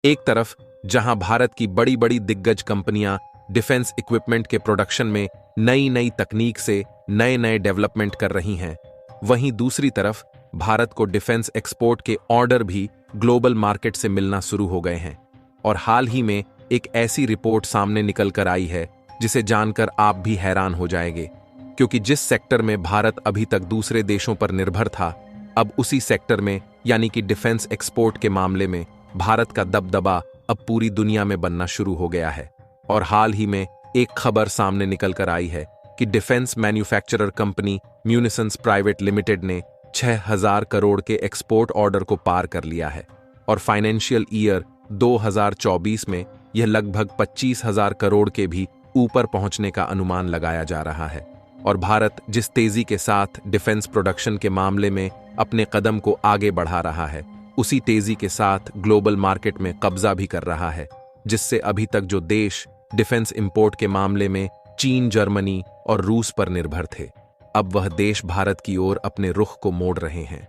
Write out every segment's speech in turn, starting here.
एक तरफ जहां भारत की बड़ी बड़ी दिग्गज कंपनियां डिफेंस इक्विपमेंट के प्रोडक्शन में नई नई तकनीक से नए नए डेवलपमेंट कर रही हैं, वहीं दूसरी तरफ भारत को डिफेंस एक्सपोर्ट के ऑर्डर भी ग्लोबल मार्केट से मिलना शुरू हो गए हैं। और हाल ही में एक ऐसी रिपोर्ट सामने निकल कर आई है जिसे जानकर आप भी हैरान हो जाएंगे, क्योंकि जिस सेक्टर में भारत अभी तक दूसरे देशों पर निर्भर था, अब उसी सेक्टर में यानी कि डिफेंस एक्सपोर्ट के मामले में भारत का दबदबा अब पूरी दुनिया में बनना शुरू हो गया है। और हाल ही में एक खबर सामने निकल कर आई है कि डिफेंस मैन्युफैक्चरर कंपनी म्यूनिसंस प्राइवेट लिमिटेड ने 6,000 करोड़ के एक्सपोर्ट ऑर्डर को पार कर लिया है और फाइनेंशियल ईयर 2024 में यह लगभग 25,000 करोड़ के भी ऊपर पहुंचने का अनुमान लगाया जा रहा है। और भारत जिस तेजी के साथ डिफेंस प्रोडक्शन के मामले में अपने कदम को आगे बढ़ा रहा है, उसी तेजी के साथ ग्लोबल मार्केट में कब्जा भी कर रहा है, जिससे अभी तक जो देश डिफेंस इंपोर्ट के मामले में चीन, जर्मनी और रूस पर निर्भर थे, अब वह देश भारत की ओर अपने रुख को मोड़ रहे हैं।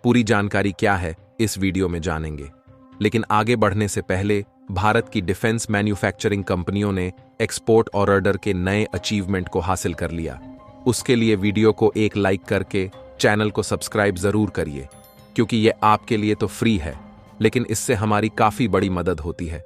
पूरी जानकारी क्या है इस वीडियो में जानेंगे, लेकिन आगे बढ़ने से पहले भारत की डिफेंस मैन्युफैक्चरिंग कंपनियों ने एक्सपोर्ट ऑर्डर के नए अचीवमेंट को हासिल कर लिया। उसके लिए वीडियो को एक लाइक करके चैनल को सब्सक्राइब जरूर करिए, क्योंकि यह आपके लिए तो फ्री है, लेकिन इससे हमारी काफी बड़ी मदद होती है।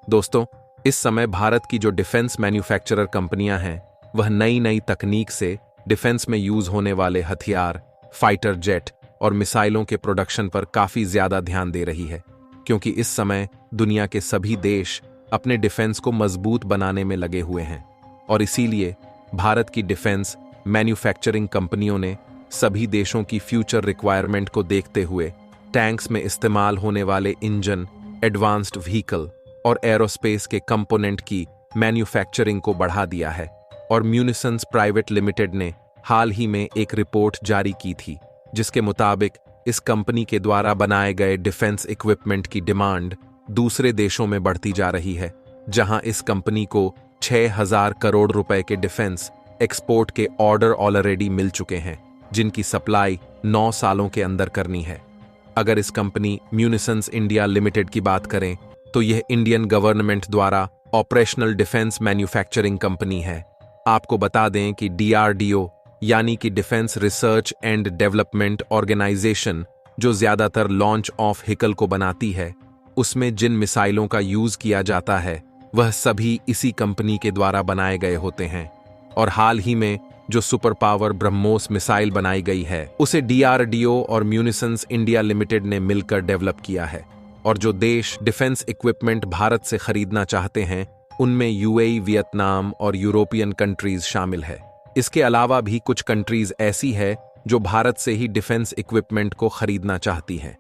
दोस्तों, इस समय भारत की जो डिफेंस मैन्युफैक्चरर कंपनियां हैं, वह नई नई तकनीक से डिफेंस में यूज होने वाले हथियार, फाइटर जेट और मिसाइलों के प्रोडक्शन पर काफी ज्यादा ध्यान दे रही है, क्योंकि इस समय दुनिया के सभी देश अपने डिफेंस को मजबूत बनाने में लगे हुए हैं। और इसीलिए भारत की डिफेंस मैन्युफैक्चरिंग कंपनियों ने सभी देशों की फ्यूचर रिक्वायरमेंट को देखते हुए टैंक्स में इस्तेमाल होने वाले इंजन, एडवांस्ड व्हीकल और एरोस्पेस के कंपोनेंट की मैन्युफैक्चरिंग को बढ़ा दिया है। और म्यूनिसंस प्राइवेट लिमिटेड ने हाल ही में एक रिपोर्ट जारी की थी, जिसके मुताबिक इस कंपनी के द्वारा बनाए गए डिफेंस इक्विपमेंट की डिमांड दूसरे देशों में बढ़ती जा रही है, जहां इस कंपनी को 6,000 करोड़ रुपए के डिफेंस एक्सपोर्ट के ऑर्डर ऑलरेडी मिल चुके हैं, जिनकी सप्लाई 9 सालों के अंदर करनी है। अगर इस कंपनी म्यूनिसंस इंडिया लिमिटेड की बात करें, तो यह इंडियन गवर्नमेंट द्वारा ऑपरेशनल डिफेंस मैन्युफैक्चरिंग कंपनी है। आपको बता दें कि DRDO यानी कि defence research and development organisation, जो ज्यादातर लॉन्च ऑफ व्हीकल को बनाती है, उसमें जिन मिसाइलों का यूज किया जाता है वह सभी इसी कंपनी के द्वारा बनाए गए होते हैं। और हाल ही में जो सुपर पावर ब्रह्मोस मिसाइल बनाई गई है, उसे DRDO और म्यूनिसंस इंडिया लिमिटेड ने मिलकर डेवलप किया है। और जो देश डिफेंस इक्विपमेंट भारत से खरीदना चाहते हैं, उनमें UAE, वियतनाम और यूरोपियन कंट्रीज शामिल है। इसके अलावा भी कुछ कंट्रीज ऐसी है जो भारत से ही डिफेंस इक्विपमेंट को खरीदना चाहती हैं,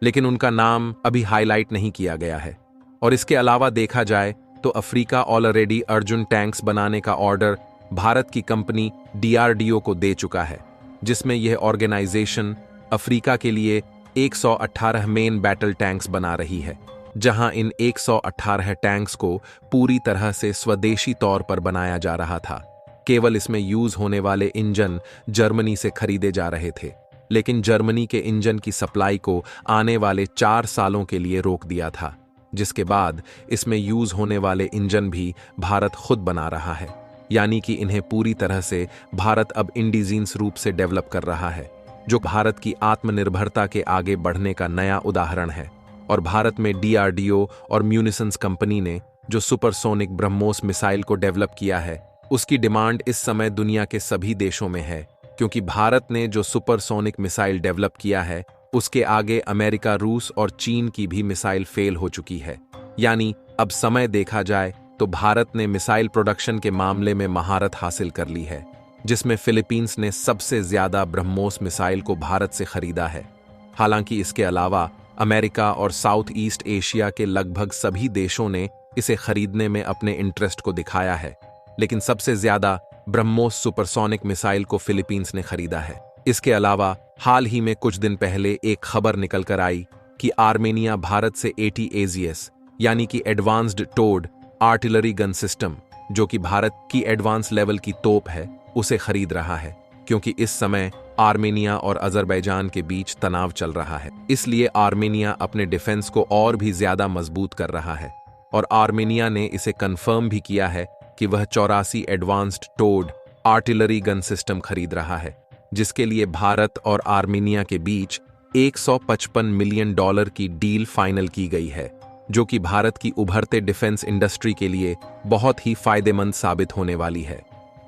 लेकिन उनका नाम अभी हाईलाइट नहीं किया गया है। और इसके अलावा देखा जाए तो अफ्रीका ऑलरेडी अर्जुन टैंक्स बनाने का ऑर्डर भारत की कंपनी DRDO को दे चुका है, जिसमें यह ऑर्गेनाइजेशन अफ्रीका के लिए 118 मेन बैटल टैंक्स बना रही है, जहां इन 118 टैंक्स को पूरी तरह से स्वदेशी तौर पर बनाया जा रहा था। केवल इसमें यूज होने वाले इंजन जर्मनी से खरीदे जा रहे थे, लेकिन जर्मनी के इंजन की सप्लाई को आने वाले 4 सालों के लिए रोक दिया था, जिसके बाद इसमें यूज होने वाले इंजन भी भारत खुद बना रहा है। यानी कि इन्हें पूरी तरह से भारत अब इंडिजीन्स रूप से डेवलप कर रहा है, जो भारत की आत्मनिर्भरता के आगे बढ़ने का नया उदाहरण है। और भारत में DRDO और म्यूनिसंस कंपनी ने जो सुपरसोनिक ब्रह्मोस मिसाइल को डेवलप किया है, उसकी डिमांड इस समय दुनिया के सभी देशों में है, क्योंकि भारत ने जो सुपरसोनिक मिसाइल डेवलप किया है, उसके आगे अमेरिका, रूस और चीन की भी मिसाइल फेल हो चुकी है। यानी अब समय देखा जाए तो भारत ने मिसाइल प्रोडक्शन के मामले में महारत हासिल कर ली है, जिसमें फिलीपींस ने सबसे ज्यादा ब्रह्मोस मिसाइल को भारत से खरीदा है। हालांकि इसके अलावा अमेरिका और साउथ ईस्ट एशिया के लगभग सभी देशों ने इसे खरीदने में अपने इंटरेस्ट को दिखाया है, लेकिन सबसे ज्यादा ब्रह्मोस सुपरसोनिक मिसाइल को फिलीपींस ने खरीदा है। इसके अलावा हाल ही में कुछ दिन पहले एक खबर निकल कर आई कि आर्मेनिया भारत से AT-AGS यानी कि advanced towed artillery gun system, जो कि भारत की एडवांस लेवल की तोप है, उसे खरीद रहा है, क्योंकि इस समय आर्मेनिया और अजरबैजान के बीच तनाव चल रहा है। इसलिए आर्मेनिया अपने डिफेंस को और भी ज्यादा मजबूत कर रहा है और आर्मेनिया ने इसे कंफर्म भी किया है कि वह 84 advanced towed artillery gun system खरीद रहा है, जिसके लिए भारत और आर्मेनिया के बीच $155 मिलियन की डील फाइनल की गई है, जो कि भारत की उभरते डिफेंस इंडस्ट्री के लिए बहुत ही फायदेमंद साबित होने वाली है।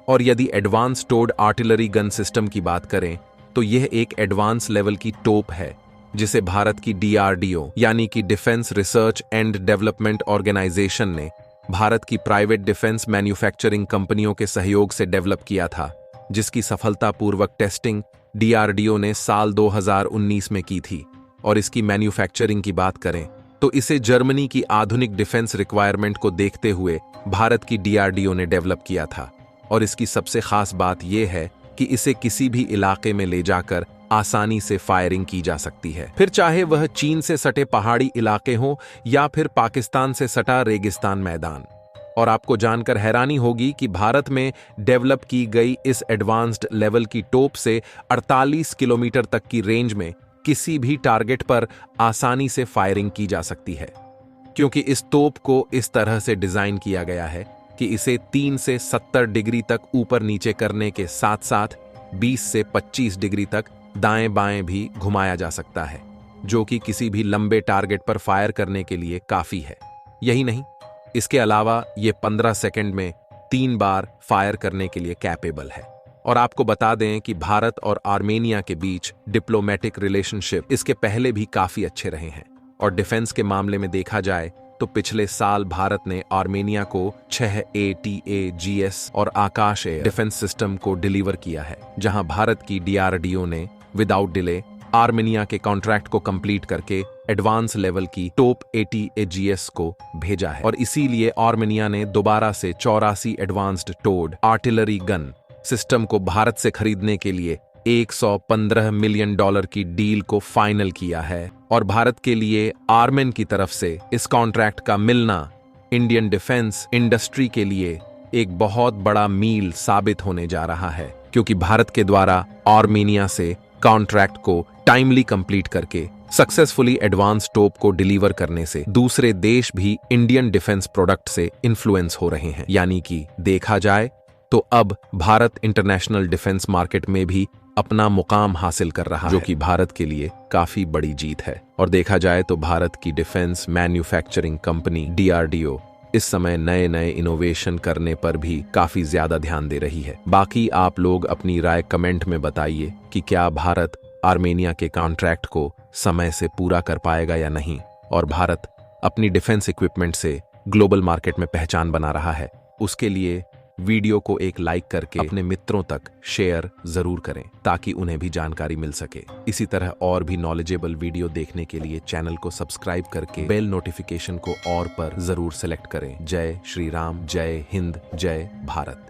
और यदि advance towed artillery gun system की बात करें तो यह एक एडवांस लेवल की तोप है जिसे भारत की DRDO यानी कि defence research and development organisation ने भारत की प्राइवेट डिफेंस मैन्युफैक्चरिंग कंपनियों के सहयोग से डेवलप किया था, जिसकी सफलतापूर्वक टेस्टिंग DRDO ने साल 2019 में की थी। और इसकी मैन्युफैक्चरिंग की बात करें तो इसे जर्मनी की आधुनिक डिफेंस रिक्वायरमेंट को देखते हुए भारत की DRDO ने डेवलप किया था। और इसकी सबसे खास बात यह है कि इसे किसी भी इलाके में ले जाकर आसानी से फायरिंग की जा सकती है, फिर चाहे वह चीन से सटे पहाड़ी इलाके हों या फिर पाकिस्तान से सटा रेगिस्तान मैदान। और आपको जानकर हैरानी होगी कि भारत में डेवलप की गई इस एडवांस्ड लेवल की तोप से 48 किलोमीटर तक की रेंज में किसी भी टारगेट पर आसानी से फायरिंग की जा सकती है, क्योंकि इस तोप को इस तरह से डिजाइन किया गया है कि इसे 3 से 70 डिग्री तक ऊपर नीचे करने के साथ साथ 20 से 25 डिग्री तक दाएं बाएं भी घुमाया जा सकता है, जो कि किसी भी लंबे टारगेट पर फायर करने के लिए काफी है। यही नहीं, इसके अलावा ये 15 सेकंड में 3 बार फायर करने के लिए कैपेबल है। और आपको बता दें कि भारत और आर्मेनिया के बीच डिप्लोमेटिक रिलेशनशिप इसके पहले भी काफी अच्छे रहे हैं। और डिफेंस के मामले में देखा जाए तो पिछले साल भारत ने आर्मेनिया को 6 ATAGS और आकाश एयर डिफेंस सिस्टम को डिलीवर किया है, जहां भारत की DRDO ने विदाउट डिले आर्मेनिया के कॉन्ट्रैक्ट को कंप्लीट करके एडवांस लेवल की टोप ATAGS को भेजा है। और इसीलिए आर्मेनिया ने दोबारा से 84 advanced towed artillery gun system को भारत से खरीदने के लिए $115 मिलियन की डील को फाइनल किया है। और भारत के लिए आर्मेन की तरफ से इस कॉन्ट्रैक्ट का मिलना इंडियन डिफेंस इंडस्ट्री के लिए एक बहुत बड़ा मील साबित होने जा रहा है, क्योंकि भारत के द्वारा आर्मेनिया से कॉन्ट्रैक्ट को टाइमली कंप्लीट करके सक्सेसफुली एडवांस टोप को डिलीवर करने से दूसरे देश भी इंडियन डिफेंस प्रोडक्ट से इन्फ्लुएंस हो रहे हैं। यानी कि देखा जाए तो अब भारत इंटरनेशनल डिफेंस मार्केट में भी अपना मुकाम हासिल कर रहा है, जो कि भारत के लिए काफी बड़ी जीत है। और देखा जाए तो भारत की डिफेंस मैन्युफैक्चरिंग कंपनी DRDO इस समय नए नए इनोवेशन करने पर भी काफी ज्यादा ध्यान दे रही है। बाकी आप लोग अपनी राय कमेंट में बताइए कि क्या भारत आर्मेनिया के कॉन्ट्रैक्ट को समय से पूरा कर पाएगा या नहीं, और भारत अपनी डिफेंस इक्विपमेंट से ग्लोबल मार्केट में पहचान बना रहा है। उसके लिए वीडियो को एक लाइक करके अपने मित्रों तक शेयर जरूर करें ताकि उन्हें भी जानकारी मिल सके। इसी तरह और भी नॉलेजेबल वीडियो देखने के लिए चैनल को सब्सक्राइब करके बेल नोटिफिकेशन को और पर जरूर सेलेक्ट करें। जय श्री राम, जय हिंद, जय भारत।